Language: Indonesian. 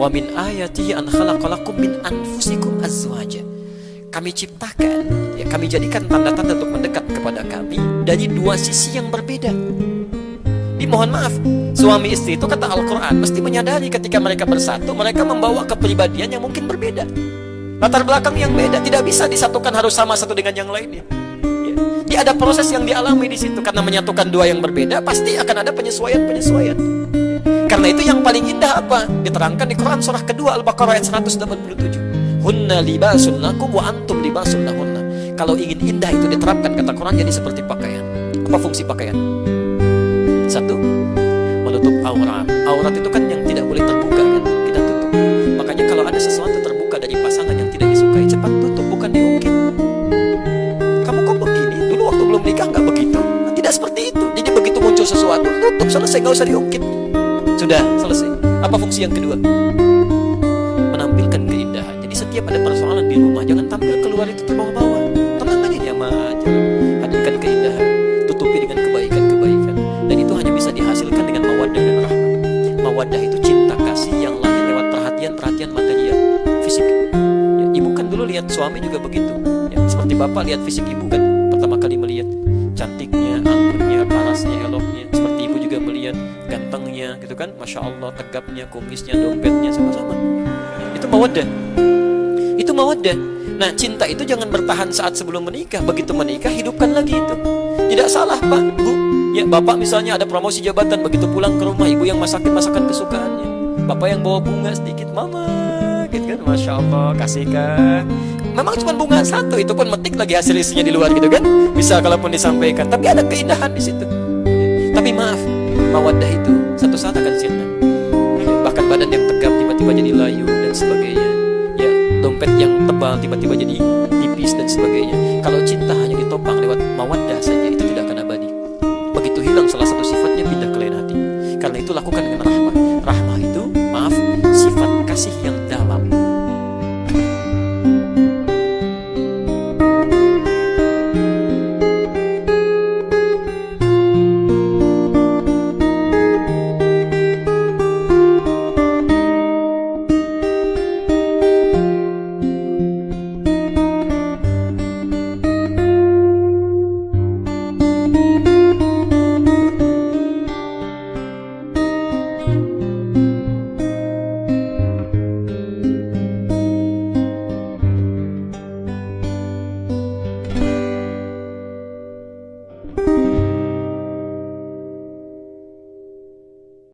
Wa min ayatihi an khalaqalakum min anfusikum azwaja. Kami ciptakan, ya kami jadikan tanda-tanda untuk mendekat kepada kami dari dua sisi yang berbeda. Mohon maaf, suami istri itu kata Al-Quran mesti menyadari ketika mereka bersatu, mereka membawa kepribadian yang mungkin berbeda, latar belakang yang beda, tidak bisa disatukan harus sama satu dengan yang lainnya. Dia ada proses yang dialami di situ, karena menyatukan dua yang berbeda pasti akan ada penyesuaian. Karena itu yang paling indah apa? Diterangkan di Quran surah kedua Al-Baqarah ayat 187. Hunna libasun lakum wa antum libasun lahunna. Kalau ingin indah itu diterapkan, kata Quran, jadi seperti pakaian. Apa fungsi pakaian? Satu, menutup aurat. Aurat itu kan yang tidak boleh terbuka kan, kita tutup. Makanya kalau ada sesuatu terbuka dari pasangan yang tidak disukai, cepat tutup, bukan diungkit. Kamu kok begini? Dulu waktu belum nikah nggak begitu. Nah, tidak seperti itu. Jadi begitu muncul sesuatu, tutup, selesai, nggak usah diungkit. Sudah, selesai. Apa fungsi yang kedua? Menampilkan keindahan. Jadi setiap ada persoalan di rumah, jangan tampil keluar itu terbawa-bawa. Tenang aja, nyaman aja. Hadirkan keindahan, tutupi dengan kebaikan-kebaikan. Dan itu hanya bisa dihasilkan dengan mawaddah dan rahmat. Mawaddah itu cinta kasih yang lahir lewat perhatian material, fisik. Ya, ibu kan dulu lihat suami juga begitu. Ya, seperti bapak lihat fisik ibu kan, pertama kali melihat cantiknya, anggunnya, parasnya, eloknya. Seperti ibu juga melihat gantengnya, gitu kan, masya Allah, tegapnya, kumisnya, dompetnya, sama-sama. Itu mawaddah. Itu mawaddah. Nah, cinta itu jangan bertahan saat sebelum menikah. Begitu menikah, hidupkan lagi itu. Tidak salah, Pak, Bu. Ya, bapak misalnya ada promosi jabatan, begitu pulang ke rumah, ibu yang masakin masakan kesukaannya, bapak yang bawa bunga sedikit, mama, gitu kan, masya Allah, kasihkan. Memang cuma bunga satu, itu pun metik lagi hasil isinya di luar gitu kan, bisa kalaupun disampaikan, tapi ada keindahan di situ. Ya. Tapi maaf, mawaddah itu satu saat akan sirna. Bahkan badan yang tegap tiba-tiba jadi layu dan sebagainya. Ya, dompet yang tebal tiba-tiba jadi tipis dan sebagainya. Kalau cinta hanya ditopang lewat mawaddah saja, itu tidak akan abadi. Begitu hilang salah satu sifatnya, pindah ke lain hati. Karena itu lakukan dengan